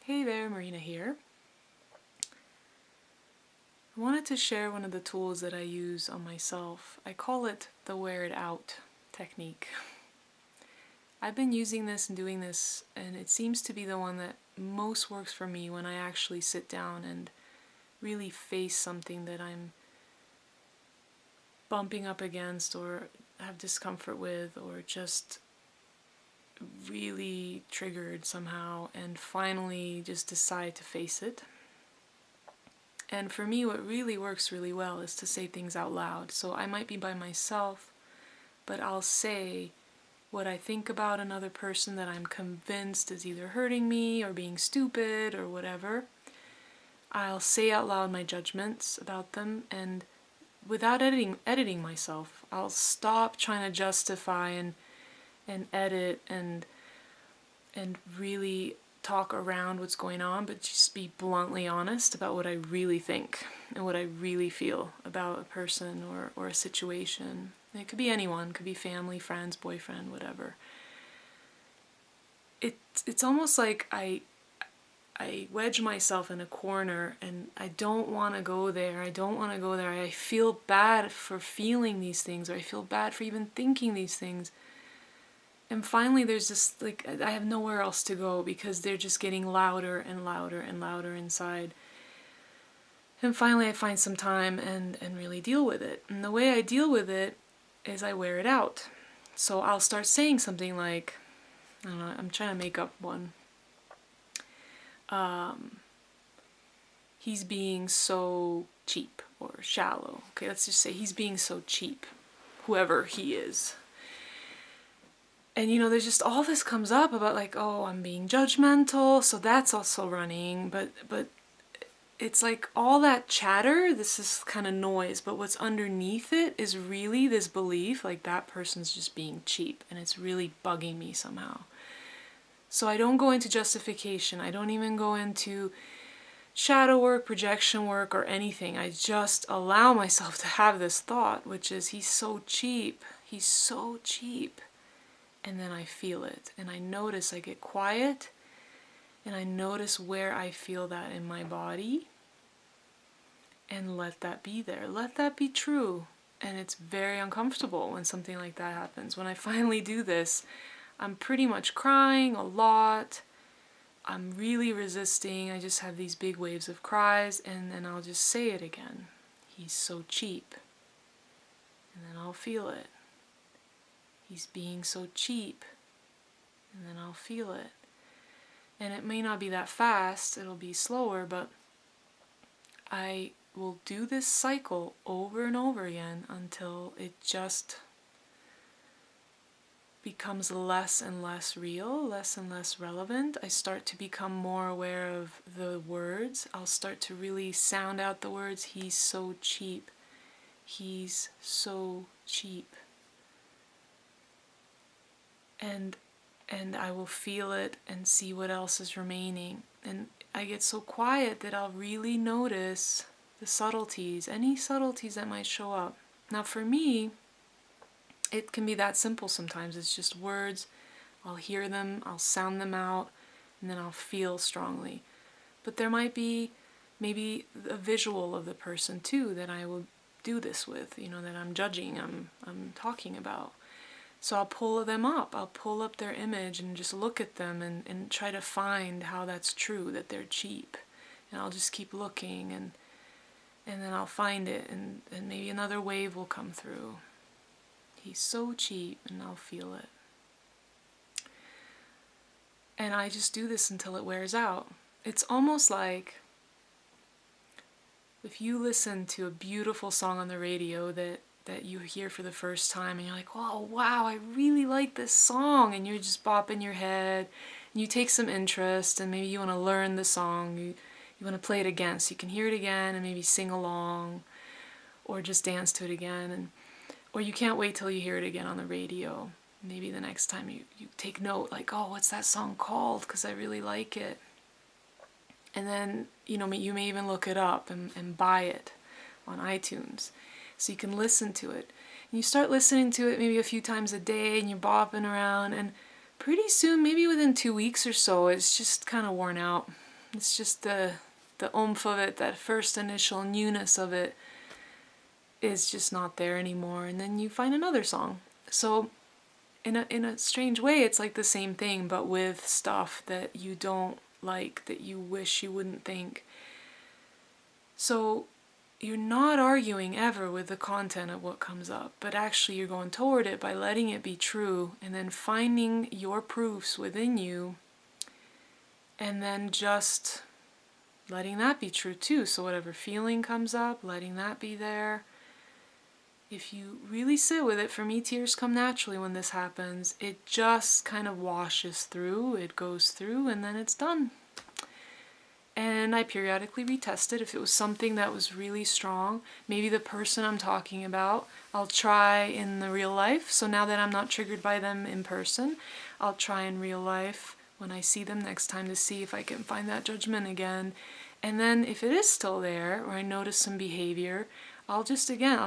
Hey there, Marina here. I wanted to share one of the tools that I use on myself. I call it the wear it out technique. I've been using this and doing this, and it seems to be the one that most works for me when I actually sit down and really face something that I'm bumping up against or have discomfort with or just really triggered somehow, and finally just decide to face it. And for me, what really works really well is to say things out loud. So I might be by myself, but I'll say what I think about another person that I'm convinced is either hurting me or being stupid or whatever. I'll say out loud my judgments about them, and without editing myself, I'll stop trying to justify and edit and really talk around what's going on, but just be bluntly honest about what I really think and what I really feel about a person or a situation. And it could be anyone, it could be family, friends, boyfriend, whatever. It's almost like I wedge myself in a corner and I don't want to go there. I feel bad for feeling these things, or I feel bad for even thinking these things. And finally there's this, like, I have nowhere else to go because they're just getting louder and louder and louder inside. And finally I find some time and really deal with it. And the way I deal with it is I wear it out. So I'll start saying something like, I don't know, I'm trying to make up one. He's being so cheap or shallow. Okay, let's just say he's being so cheap, whoever he is. And there's just all this comes up about like, oh, I'm being judgmental, so that's also running, but it's like all that chatter, this is kind of noise, but what's underneath it is really this belief like that person's just being cheap, and it's really bugging me somehow. So I don't go into justification, I don't even go into shadow work, projection work, or anything. I just allow myself to have this thought, which is, he's so cheap, he's so cheap. And then I feel it, and I notice, I get quiet, and I notice where I feel that in my body, and let that be there. Let that be true. And it's very uncomfortable when something like that happens. When I finally do this, I'm pretty much crying a lot. I'm really resisting. I just have these big waves of cries, and then I'll just say it again. He's so cheap. And then I'll feel it. He's being so cheap, and then I'll feel it. And it may not be that fast, it'll be slower, but I will do this cycle over and over again until it just becomes less and less real, less and less relevant. I start to become more aware of the words. I'll start to really sound out the words, he's so cheap, he's so cheap. And I will feel it and see what else is remaining. And I get so quiet that I'll really notice the subtleties, any subtleties that might show up. Now for me, it can be that simple sometimes. It's just words. I'll hear them, I'll sound them out, and then I'll feel strongly. But there might be maybe a visual of the person too that I will do this with, that I'm judging, I'm talking about. So I'll pull them up. I'll pull up their image and just look at them and try to find how that's true, that they're cheap. And I'll just keep looking, and then I'll find it, and maybe another wave will come through. He's so cheap, and I'll feel it. And I just do this until it wears out. It's almost like if you listen to a beautiful song on the radio that you hear for the first time, and you're like, oh wow, I really like this song, and you're just bopping your head, and you take some interest, and maybe you want to learn the song, you want to play it again so you can hear it again and maybe sing along or just dance to it again, or you can't wait till you hear it again on the radio. Maybe the next time you take note, like, oh, what's that song called, because I really like it. And then you may even look it up and buy it on iTunes, so you can listen to it. And you start listening to it maybe a few times a day, and you're bopping around, and pretty soon, maybe within 2 weeks or so, it's just kind of worn out. It's just the oomph of it, that first initial newness of it is just not there anymore, and then you find another song. So in a strange way, it's like the same thing, but with stuff that you don't like, that you wish you wouldn't think. So you're not arguing ever with the content of what comes up, but actually you're going toward it by letting it be true, and then finding your proofs within you, and then just letting that be true too. So whatever feeling comes up, letting that be there. If you really sit with it, for me, tears come naturally when this happens. It just kind of washes through, it goes through, and then it's done. And I periodically retest it. If it was something that was really strong, maybe the person I'm talking about, I'll try in the real life. So now that I'm not triggered by them in person, I'll try in real life when I see them next time to see if I can find that judgment again. And then if it is still there, or I notice some behavior, I'll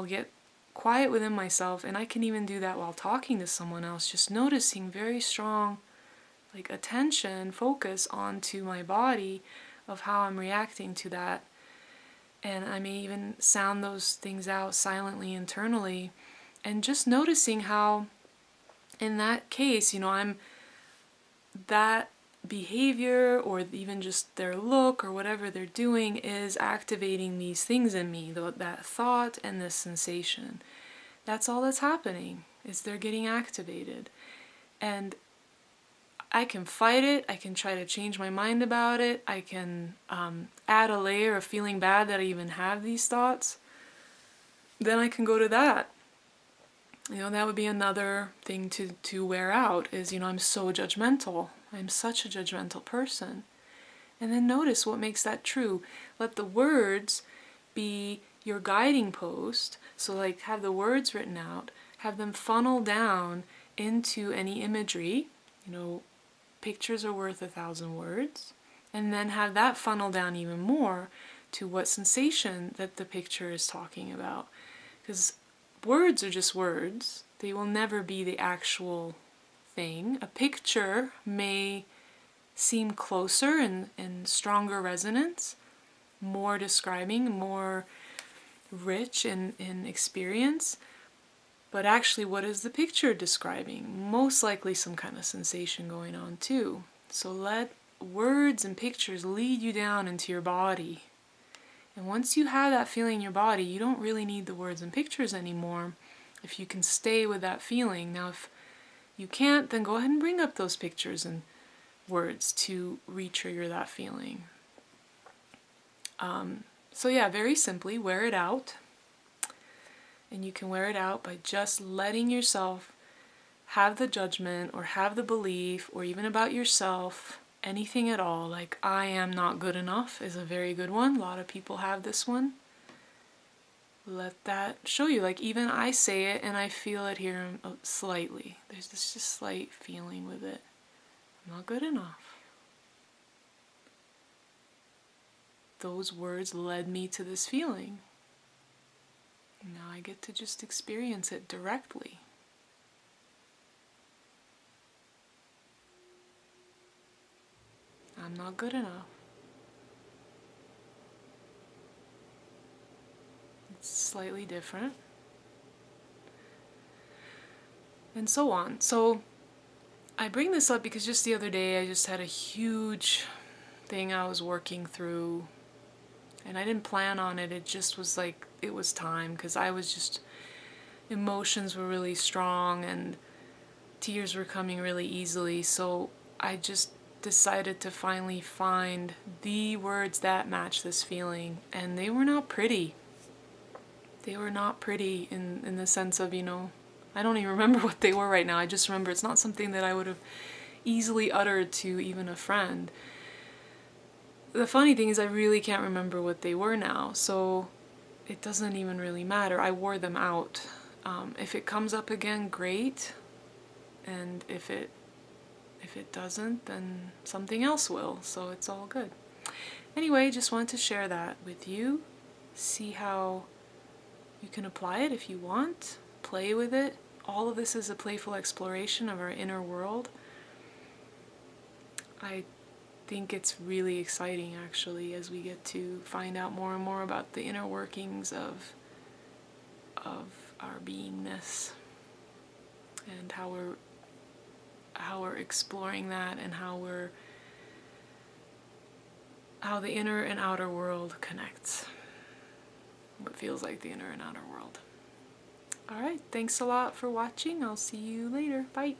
get quiet within myself, and I can even do that while talking to someone else, just noticing very strong attention, focus onto my body of how I'm reacting to that. And I may even sound those things out silently internally, and just noticing how in that case, I'm that behavior, or even just their look or whatever they're doing, is activating these things in me, that thought and this sensation. That's all that's happening, is they're getting activated. And I can fight it, I can try to change my mind about it, I can add a layer of feeling bad that I even have these thoughts. Then I can go to that. That would be another thing to wear out, is, I'm so judgmental. I'm such a judgmental person. And then notice what makes that true. Let the words be your guiding post. So have the words written out, have them funnel down into any imagery. Pictures are worth 1,000 words. And then have that funnel down even more to what sensation that the picture is talking about. Because words are just words. They will never be the actual thing. A picture may seem closer and stronger resonance, more describing, more rich in experience. But actually, what is the picture describing? Most likely some kind of sensation going on too. So let words and pictures lead you down into your body. And once you have that feeling in your body, you don't really need the words and pictures anymore if you can stay with that feeling. Now, if you can't, then go ahead and bring up those pictures and words to re-trigger that feeling. So yeah, very simply, wear it out. And you can wear it out by just letting yourself have the judgment, or have the belief, or even about yourself, anything at all. Like, I am not good enough is a very good one. A lot of people have this one. Let that show you. Even I say it and I feel it here slightly. There's this just slight feeling with it. I'm not good enough. Those words led me to this feeling. Now I get to just experience it directly. I'm not good enough. It's slightly different. And so on. So I bring this up because just the other day I just had a huge thing I was working through, and I didn't plan on it. It just was it was time, because I was just, emotions were really strong and tears were coming really easily. So I just decided to finally find the words that match this feeling, and they were not pretty. They were not pretty in the sense of, I don't even remember what they were right now. I just remember it's not something that I would have easily uttered to even a friend. The funny thing is I really can't remember what they were now, so it doesn't even really matter. I wore them out. If it comes up again, great. And if it doesn't, then something else will, so it's all good. Anyway, just wanted to share that with you. See how you can apply it if you want. Play with it. All of this is a playful exploration of our inner world. I think it's really exciting, actually, as we get to find out more and more about the inner workings of our beingness, and how we're exploring that, and how the inner and outer world connects. What feels like the inner and outer world. Alright, thanks a lot for watching. I'll see you later. Bye.